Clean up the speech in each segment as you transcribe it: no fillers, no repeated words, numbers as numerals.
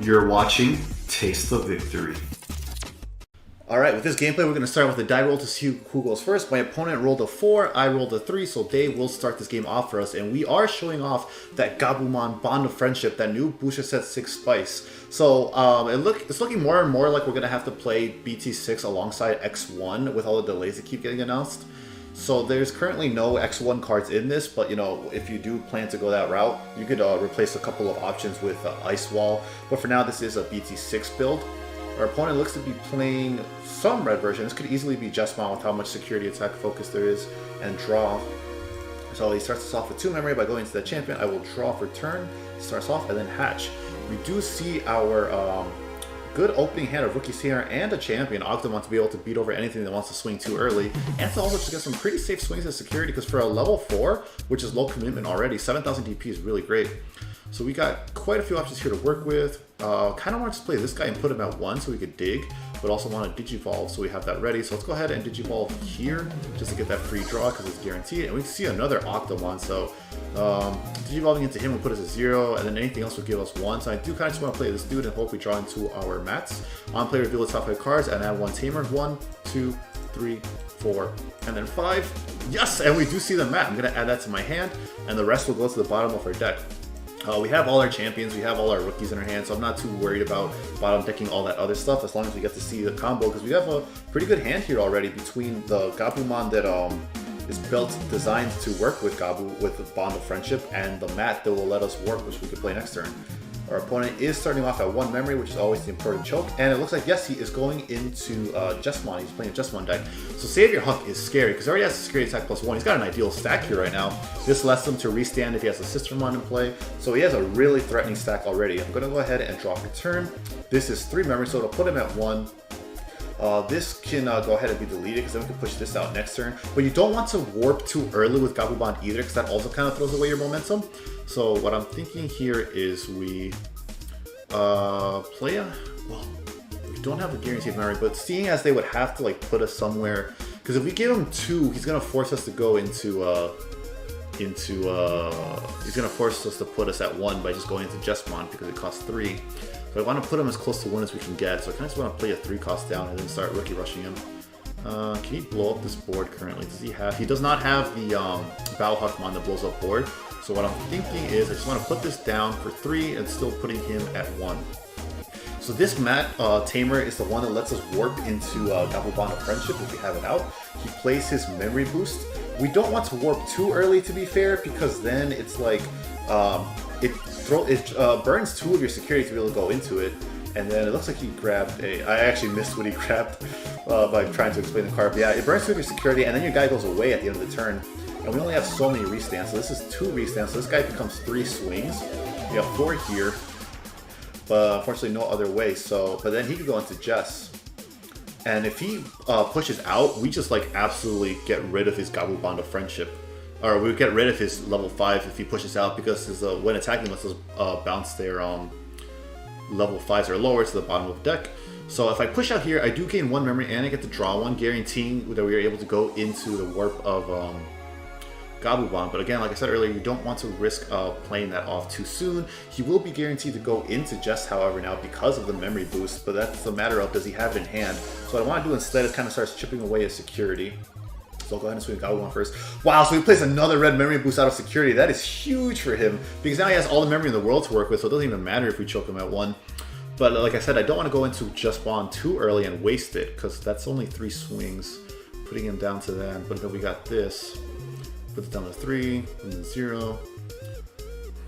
You're watching Taste the Victory. Alright, with this gameplay, we're going to start with a die roll to see who goes first. My opponent rolled a 4, I rolled a 3, so Dave will start this game off for us. And we are showing off that Gabumon Bond of Friendship, that new Booster Set 6 Spice. So it's looking more and more like we're going to have to play BT6 alongside X1 with all the delays that keep getting announced. So there's currently no X1 cards in this, but you know, if you do plan to go that route, you could replace a couple of options with Ice Wall. But for now, this is a BT6 build. Our opponent looks to be playing some red version. This could easily be Jesmon with how much security attack focus there is, and draw. So he starts us off with 2 memory by going into the champion. I will draw for turn, starts off, and then hatch. We do see our good opening hand of Rookie Singer and a champion, Gabumon, to be able to beat over anything that wants to swing too early. And to also just get some pretty safe swings of security, because for a level 4, which is low commitment already, 7,000 DP is really great. So we got quite a few options here to work with. Kind of want to just play this guy and put him at 1 so we could dig, but also want to Digivolve, so we have that ready. So let's go ahead and Digivolve here just to get that free draw because it's guaranteed. And we can see another Gabumon, so Digivolving into him will put us at 0, and then anything else will give us 1. So I do kind of just want to play this dude and hope we draw into our mats. On play, reveal the top 5 cards and add 1 Tamer. 1, 2, 3, 4, and then 5. Yes, and we do see the mat. I'm going to add that to my hand, and the rest will go to the bottom of our deck. We have all our champions, we have all our rookies in our hand, so I'm not too worried about bottom decking all that other stuff as long as we get to see the combo, because we have a pretty good hand here already between the Gabumon that is built, designed to work with with Bond of Friendship, and the mat that will let us work, which we could play next turn. Our opponent is starting off at 1 memory, which is always the important choke, and it looks like, yes, he is going into Jesmon. He's playing a Jesmon deck. So Savior Huck is scary, because he already has a security attack +1. He's got an ideal stack here right now. This lets him to restand if he has a Sistermon in play, so he has a really threatening stack already. I'm going to go ahead and draw for turn. This is 3 memory, so it'll put him at 1. This can go ahead and be deleted, because then we can push this out next turn. But you don't want to warp too early with Gabubond either, because that also kind of throws away your momentum. So what I'm thinking here is we play a... Well, we don't have a guaranteed memory, but seeing as they would have to like put us somewhere... Because if we give him 2, he's going to force us to go into... he's going to force us to put us at 1 by just going into Jesmon, because it costs 3. So I want to put him as close to 1 as we can get, so I kind of just want to play a 3 cost down and then start rookie rushing him. Can he blow up this board currently? Does he have... He does not have the Battle Huckmon that blows up board. So what I'm thinking is I just want to put this down for 3 and still putting him at 1. So this mat Tamer is the one that lets us warp into Gabumon of Friendship if we have it out. He plays his memory boost. We don't want to warp too early, to be fair, because then it's like it burns 2 of your security to be able to go into it. And then it looks like he grabbed a... I actually missed what he grabbed by trying to explain the card. But yeah, it burns 2 of your security, and then your guy goes away at the end of the turn. And we only have so many restands, so this is 2 restands, so this guy becomes 3 swings. We have 4 here, but unfortunately no other way, so... But then he could go into Jess. And if he pushes out, we just like absolutely get rid of his Gabumon of Friendship. Or we get rid of his level 5 if he pushes out, because his, when attacking lets us bounce their level 5s or lower to the bottom of the deck. So if I push out here, I do gain 1 memory and I get to draw 1, guaranteeing that we are able to go into the warp of Gabubond. But again, like I said earlier, you don't want to risk playing that off too soon. He will be guaranteed to go into Jess, however, now because of the memory boost, but that's a matter of does he have it in hand. So what I want to do instead is kind of starts chipping away his security. So I'll go ahead and swing Gabumon first. Wow, so he plays another red memory boost out of security. That is huge for him, because now he has all the memory in the world to work with, so it doesn't even matter if we choke him at 1. But like I said, I don't want to go into Jesmon too early and waste it, because that's only 3 swings, putting him down to that. But then we got this. Put it down to 3, and then 0.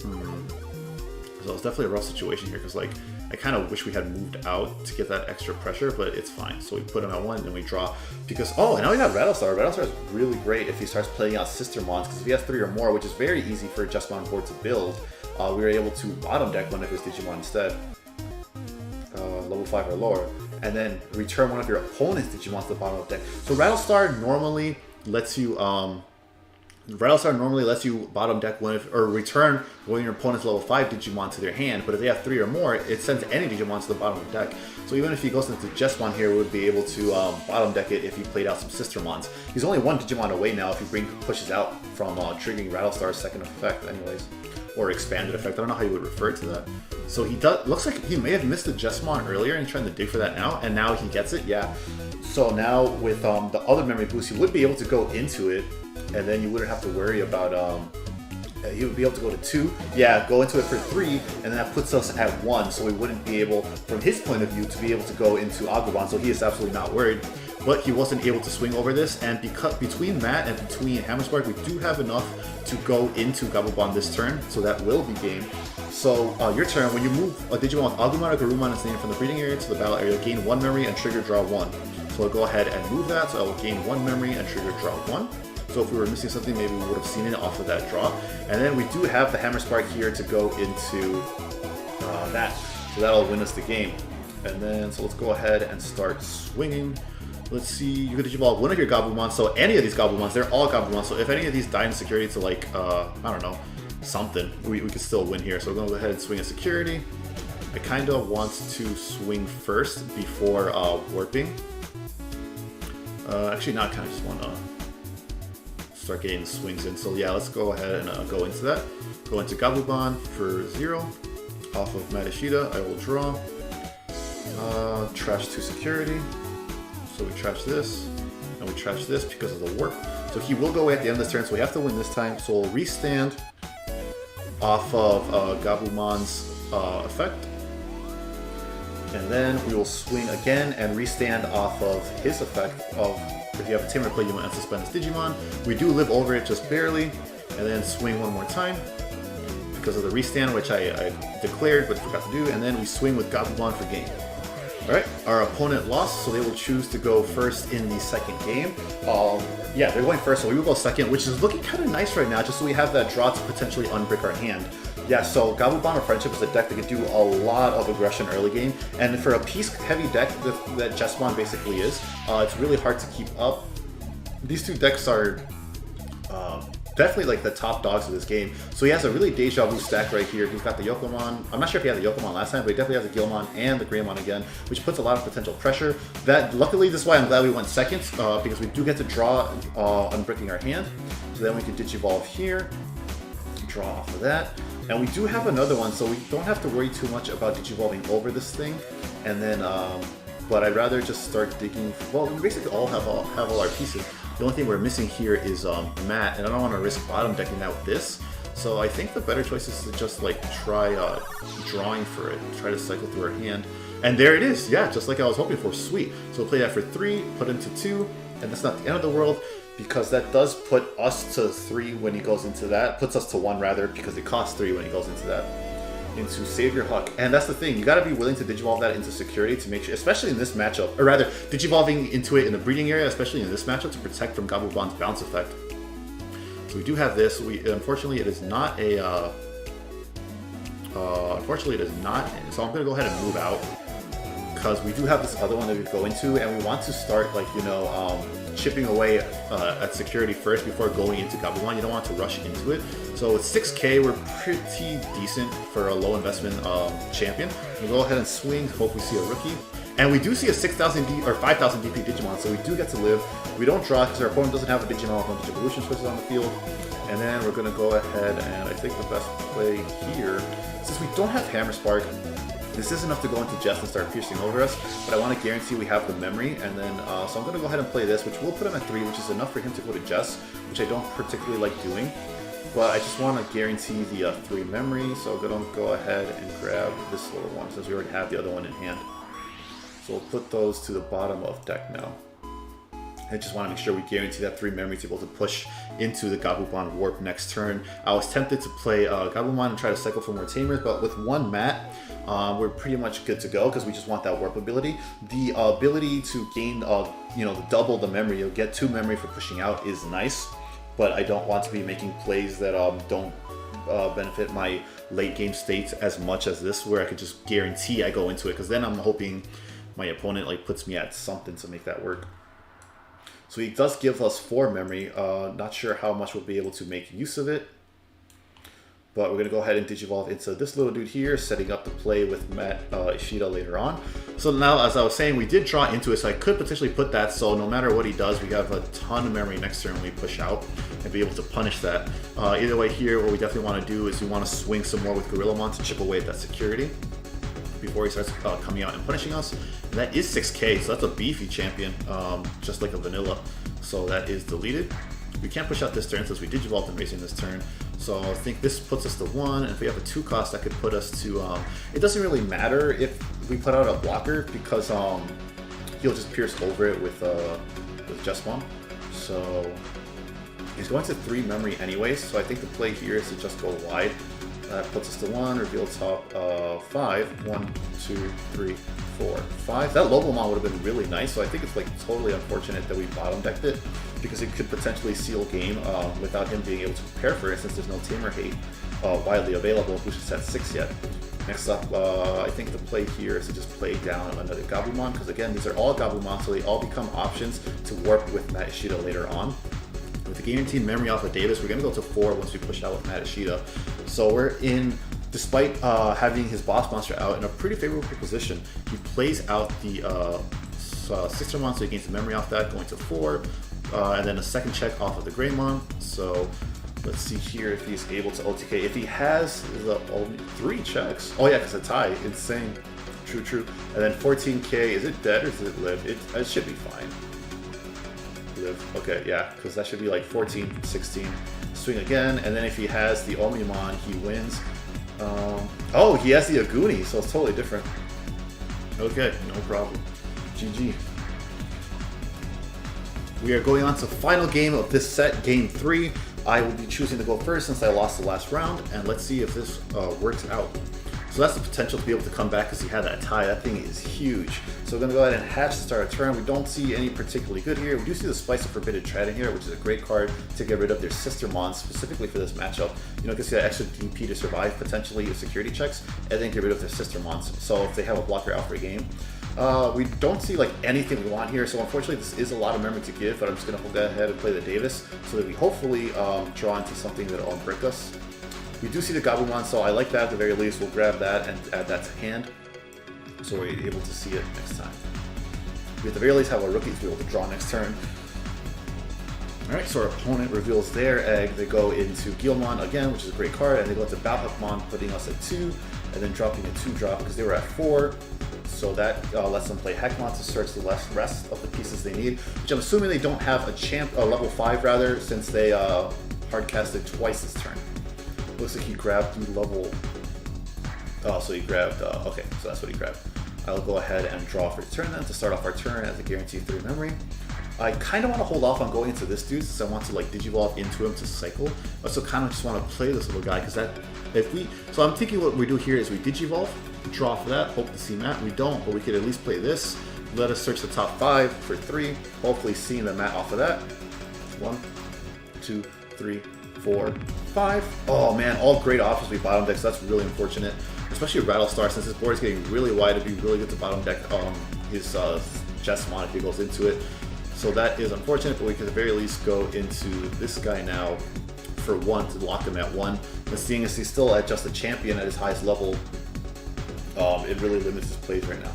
So it's definitely a rough situation here, because like I kind of wish we had moved out to get that extra pressure, but it's fine. So we put him at 1, and then we draw. Because, oh, and now we got Rattlestar. Rattlestar is really great if he starts playing out Sistermons, because if he has 3 or more, which is very easy for a Jesmon board to build, we were able to bottom deck one of his Digimon instead. Level 5 or lower, and then return one of your opponent's Digimon to the bottom of the deck. So Rattlestar normally lets you bottom deck one of, or return one of your opponent's level 5 Digimon to their hand, but if they have 3 or more, it sends any Digimon to the bottom of the deck. So even if he goes into Jesmon here, we would be able to bottom deck it if he played out some Sistermons. He's only 1 Digimon away now if he pushes out from triggering Rattlestar's second effect anyways. or expanded effect. I don't know how you would refer to that. So he does. Looks like he may have missed the Jesmon earlier and trying to dig for that now, and now he gets it. Yeah. So now with the other memory boost, you would be able to go into it, and then you wouldn't have to worry about he would be able to go to 2, yeah, go into it for 3, and then that puts us at 1, so we wouldn't be able, from his point of view, to be able to go into Gabumon, so he is absolutely not worried. But he wasn't able to swing over this, and because between that and between Hammerspark, we do have enough to go into Gabubond this turn, so that will be game. So your turn, when you move a Digimon with Agumon or Garurumon its name from the breeding area to the battle area, gain 1 memory and trigger draw 1. So I'll go ahead and move that, so I will gain 1 memory and trigger draw 1. So if we were missing something, maybe we would have seen it off of that draw. And then we do have the Hammerspark here to go into that. So that'll win us the game. And then, so let's go ahead and start swinging. Let's see, you can Digivolve one of your Gabumon. So any of these Gabumons, they're all Gabumon. So if any of these die in security to like, I don't know, something, we can still win here. So we're going to go ahead and swing a security. I kind of want to swing first before warping. Actually, not kind of just want to start getting the swings in. So yeah, let's go ahead and go into that. Go into Gabubond for 0. Off of Madashida, I will draw. Trash 2 security. So we trash this, and we trash this because of the warp. So he will go away at the end of this turn, so we have to win this time. So we'll restand off of Gabumon's effect. And then we will swing again and restand off of his effect of, if you have a Tamer play, you want to suspend this Digimon. We do live over it just barely, and then swing one more time because of the restand, which I declared but forgot to do, and then we swing with Gabumon for game. Alright, our opponent lost, so they will choose to go first in the second game. Yeah, they're going first, so we will go second, which is looking kind of nice right now, just so we have that draw to potentially unbrick our hand. Yeah, so Gabumon Bond of Friendship is a deck that can do a lot of aggression early game, and for a piece-heavy deck that Jesmon basically is, it's really hard to keep up. These two decks are definitely like the top dogs of this game. So he has a really deja vu stack right here. He's got the Yokomon. I'm not sure if he had the Yokomon last time, but he definitely has the Gilmon and the Greymon again, which puts a lot of potential pressure. That luckily, this is why I'm glad we went second, because we do get to draw unbricking our hand. So then we can Digivolve here, draw off of that. And we do have another one, so we don't have to worry too much about Digivolving over this thing. And then, but I'd rather just start digging. Well, we basically all have all our pieces. The only thing we're missing here is Matt, and I don't want to risk bottom decking that with this. So I think the better choice is to just like try drawing for it, try to cycle through our hand. And there it is, yeah, just like I was hoping for, sweet. So we'll play that for 3, put into 2, and that's not the end of the world, because that does put us to 3 when he goes into that, puts us to 1 rather, because it costs 3 when he goes into that. Into Savior Huck. And that's the thing, you gotta be willing to Digivolve that into security to make sure, especially in this matchup, or rather, Digivolving into it in the breeding area, especially in this matchup, to protect from Gabubond's bounce effect. So we do have this. Unfortunately, it is not a, unfortunately it is not, so I'm gonna go ahead and move out, because we do have this other one that we go into, and we want to start, like, you know, chipping away at security first before going into Gabumon. You don't want to rush into it. So with 6k, we're pretty decent for a low investment champion. We'll go ahead and swing, hope we see a rookie. And we do see a 6,000 or 5,000 DP Digimon, so we do get to live. We don't draw because our opponent doesn't have a Digimon with a bunch of evolution switches on the field. And then we're going to go ahead and I think the best play here, since we don't have Hammerspark, this is enough to go into Jess and start piercing over us, but I want to guarantee we have the memory, and then, so I'm going to go ahead and play this, which will put him at 3, which is enough for him to go to Jess, which I don't particularly like doing, but I just want to guarantee the 3 memory, so I'm going to go ahead and grab this little one, since we already have the other one in hand. So we'll put those to the bottom of deck now. I just want to make sure we guarantee that 3 memory to be able to push into the Gabubond warp next turn. I was tempted to play Gabumon and try to cycle for more Tamers, but with 1 mat, we're pretty much good to go because we just want that warp ability. The ability to gain, you know, double the memory, you'll get 2 memory for pushing out is nice, but I don't want to be making plays that don't benefit my late game states as much as this, where I could just guarantee I go into it, because then I'm hoping my opponent like puts me at something to make that work. So he does give us 4 memory. Not sure how much we'll be able to make use of it. But we're going to go ahead and Digivolve into this little dude here, setting up the play with Matt Ishida later on. So now, as I was saying, we did draw into it, so I could potentially put that. So no matter what he does, we have a ton of memory next turn when we push out and be able to punish that. Either way here, what we definitely want to do is we want to swing some more with Gabumon to chip away at that security before he starts coming out and punishing us. And that is 6k, so that's a beefy champion, just like a vanilla. So that is deleted. We can't push out this turn since we Digivolved and Racing this turn. So I think this puts us to 1, and if we have a 2 cost, that could put us to, it doesn't really matter if we put out a blocker, because he'll just pierce over it with Jesmon. So he's going to 3 memory anyways, so I think the play here is to just go wide. That puts us to 1, reveal top 5. 1, 2, 3, 4, 5. That Gabumon would have been really nice, so I think it's like totally unfortunate that we bottom decked it, because it could potentially seal game without him being able to prepare for it, since there's no Tamer Hate widely available, which is at 6 yet. Next up, I think the play here is to just play down another Gabumon, because again, these are all Gabumon, so they all become options to warp with Matt Ishida later on. With the guaranteed memory off of Davis, we're going to go to 4 once we push out with Matt Ishida. So we're in, despite having his boss monster out, in a pretty favorable position. He plays out the sister mon, so he gains the memory off that, going to 4. And then a second check off of the Greymon. So let's see here if he's able to OTK. If he has the 3 checks. Oh yeah, because a tie. Insane. True, true. And then 14k. Is it dead or does it live? It should be fine. Live. Okay, yeah, because that should be like 14, 16. Swing again. And then if he has the Omnimon, he wins. Oh, he has the Aguni, so it's totally different. Okay, no problem. GG. We are going on to final game of this set, game 3. I will be choosing to go first since I lost the last round, and let's see if this works out. So that's the potential to be able to come back, because he had that tie. That thing is huge. So we're going to go ahead and hatch to start a turn. We don't see any particularly good here. We do see the Spice of Forbidden Tread in here, which is a great card to get rid of their sister mons, specifically for this matchup. You know, you can see that extra DP to survive potentially if security checks, and then get rid of their sister mons. So if they have a blocker out for a game. We don't see like anything we want here, so unfortunately this is a lot of memory to give, but I'm just going to go ahead and play the Davis so that we hopefully draw into something that will break us. We do see the Gabumon, so I like that at the very least. We'll grab that and add that to hand, so we're able to see it next time. We at the very least have our rookies be able to draw next turn. Alright, so our opponent reveals their egg. They go into Gabumon again, which is a great card, and they go into Balhakmon, putting us at 2, and then dropping a 2-drop because they were at 4. So that lets them play Heckmon to search the rest of the pieces they need, which I'm assuming they don't have a level 5 rather, since they hard casted twice this turn. Looks like he grabbed the level. Oh, so he grabbed. Okay, so that's what he grabbed. I'll go ahead and draw for the turn then to start off our turn at the guaranteed 3 memory. I kind of want to hold off on going into this dude since I want to like Digivolve into him to cycle. I also kind of just want to play this little guy because that if we. So I'm thinking what we do here is we Digivolve, draw for that, hope to see Matt. We don't, but we could at least play this. Let us search the top 5 for 3. Hopefully seeing the Matt off of that. 1, 2, 3, 4, 5. Oh man, all great options we bottom deck, so that's really unfortunate. Especially Rattlestar, since this board is getting really wide, it'd be really good to bottom deck his Jesmon if he goes into it. So that is unfortunate, but we can at the very least go into this guy now for 1 to lock him at 1. And seeing as he's still at just a champion at his highest level, it really limits his plays right now.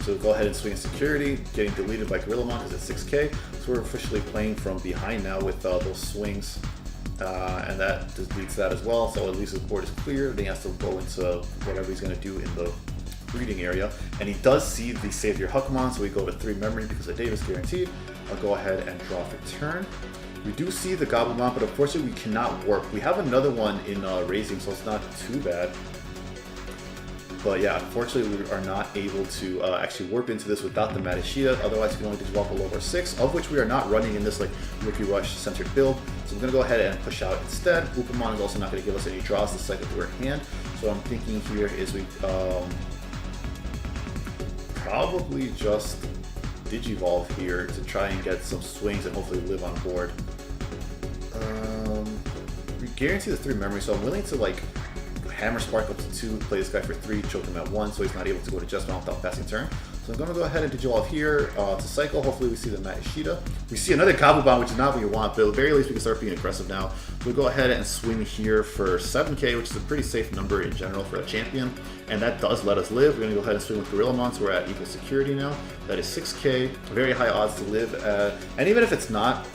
So we'll go ahead and swing a security, getting deleted by Gabumon because it's 6k. So we're officially playing from behind now with those swings. And that deletes that as well, so at least the board is clear. Then he has to go into whatever he's going to do in the breeding area. And he does see the Save Your Huckmon, so we go to 3 memory because of Davis guaranteed. I'll go ahead and draw for turn. We do see the Gabumon, but unfortunately we cannot warp. We have another one in Raising, so it's not too bad. But yeah, unfortunately we are not able to actually warp into this without the Matt Ishida. Otherwise we can only Digivolve below our 6, of which we are not running in this like Rookie Rush centered build. So I'm going to go ahead and push out instead. Gabumon is also not going to give us any draws to cycle through our hand. So what I'm thinking here is we probably just Digivolve here to try and get some swings and hopefully live on board. We guarantee the 3 memory, so I'm willing to like Hammer Spark up to 2, play this guy for 3, choke him at 1, so he's not able to go to Jesmon without passing turn. So I'm going to go ahead and Digivolve here to cycle. Hopefully we see the Matt Ishida. We see another Gabubond, which is not what you want, but at the very least we can start being aggressive now. So we'll go ahead and swing here for 7k, which is a pretty safe number in general for a champion. And that does let us live. We're going to go ahead and swing with Gabumon, so we're at equal security now. That is 6k, very high odds to live at. And even if it's not,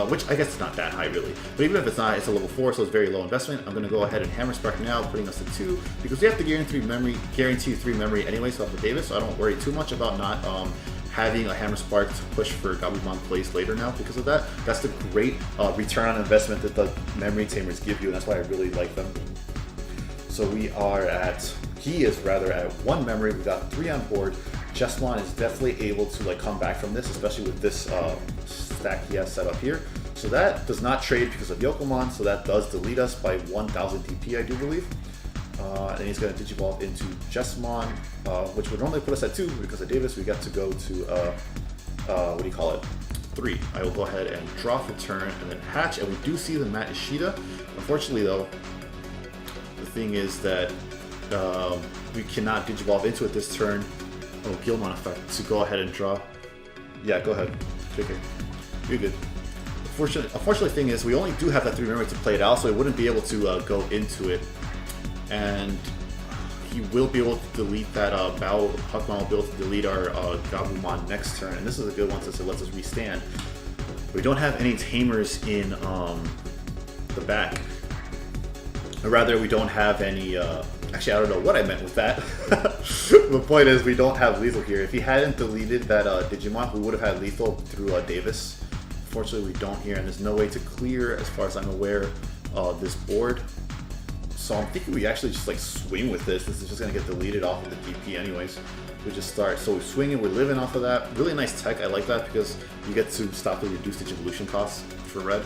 which I guess it's not that high really, but even if it's not, it's a level 4, so it's very low investment. I'm going to go ahead and Hammer Spark now, putting us to 2, because we have to guarantee 3 memory anyways off the Davis, so I don't worry too much about not having a Hammer Spark to push for Gabumon plays later now because of that. That's the great return on investment that the memory tamers give you, and that's why I really like them. So he is rather at 1 memory. We've got 3 on board. Jesmon is definitely able to like come back from this, especially with this stack he has set up here. So that does not trade because of Yokomon, so that does delete us by 1000 DP, I do believe. And he's going to Digivolve into Jesmon, which would normally put us at 2 because of Davis. We got to go to, 3. I will go ahead and draw for turn and then hatch, and we do see the Matt Ishida. Unfortunately though, the thing is that we cannot Digivolve into it this turn. Oh, Gilmon effect to go ahead and draw. Yeah, go ahead. Okay, you're good. Unfortunately, thing is we only do have that 3 memory to play it out, so it wouldn't be able to go into it. And he will be able to delete that Huckmon will be able to delete our Gabumon next turn, and this is a good one since it lets us restand. We don't have any tamers in the back. Or rather, we don't have any. Actually, I don't know what I meant with that. The point is, we don't have lethal here. If he hadn't deleted that Digimon, we would have had lethal through Davis. Unfortunately, we don't here, and there's no way to clear, as far as I'm aware, this board. So I'm thinking we actually just like swing with this. This is just gonna get deleted off of the DP anyways. We just start. So we're swinging, we're living off of that. Really nice tech. I like that because you get to stop the reduced evolution costs for red.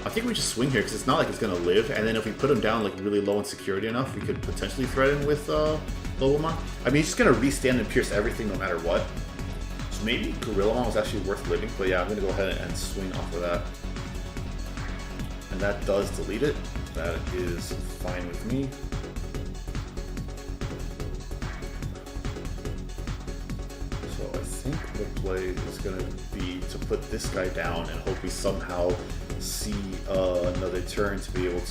I think we just swing here because it's not like it's gonna live. And then if we put him down like really low in security enough, we could potentially threaten with Gabumon. I mean, he's just gonna restand and pierce everything no matter what. So maybe Gorillamon was actually worth living. But yeah, I'm gonna go ahead and swing off of that. And that does delete it. That is fine with me. So I think the play is going to be to put this guy down and hope we somehow see another turn to be able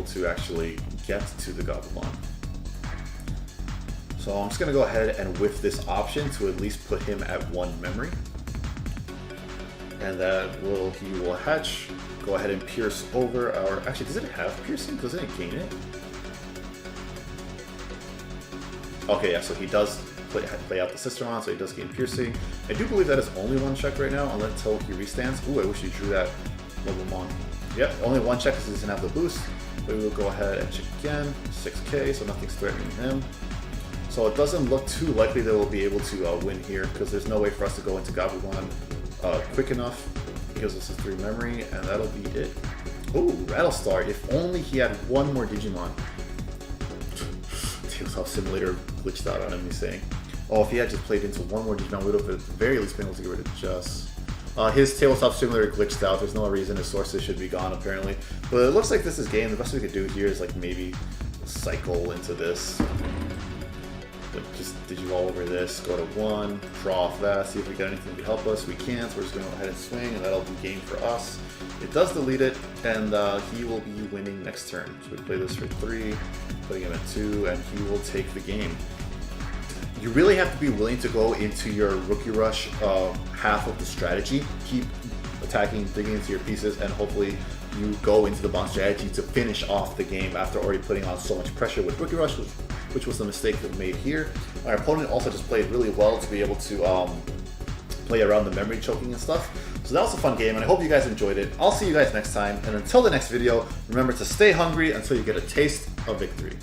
to actually get to the Gabumon. So I'm just going to go ahead and whiff this option to at least put him at 1 memory. And he will hatch, go ahead and pierce over our, actually does it have piercing? Doesn't it gain it? Okay, yeah, so he does play out the Sisteron, so he does gain piercing. I do believe that is only 1 check right now, until he restands. Ooh, I wish he drew that Gabumon. Yep, only 1 check because he doesn't have the boost. But we will go ahead and check again, 6k, so nothing's threatening him. So it doesn't look too likely that we'll be able to win here, because there's no way for us to go into Gabumon quick enough. He gives us a 3 memory, and that'll be it. Ooh, Rattlestar. If only he had 1 more Digimon. Tabletop Simulator glitched out on him, he's saying. Oh, if he had just played into 1 more Digimon, we would have at the very least been able to get rid of Jess. His Tabletop Simulator glitched out. There's no reason his sources should be gone, apparently. But it looks like this is game. The best we could do here is like maybe cycle into this. Just Digivolve over this, go to 1, draw off that, see if we get anything to help us. We can't, so we're just going to go ahead and swing, and that'll be game for us. It does delete it, and he will be winning next turn. So we play this for 3, putting him at 2, and he will take the game. You really have to be willing to go into your Rookie Rush half of the strategy. Keep attacking, digging into your pieces, and hopefully you go into the bond strategy to finish off the game after already putting on so much pressure with Rookie Rush, which was the mistake that we made here. Our opponent also just played really well to be able to play around the memory choking and stuff. So that was a fun game, and I hope you guys enjoyed it. I'll see you guys next time, and until the next video, remember to stay hungry until you get a taste of victory.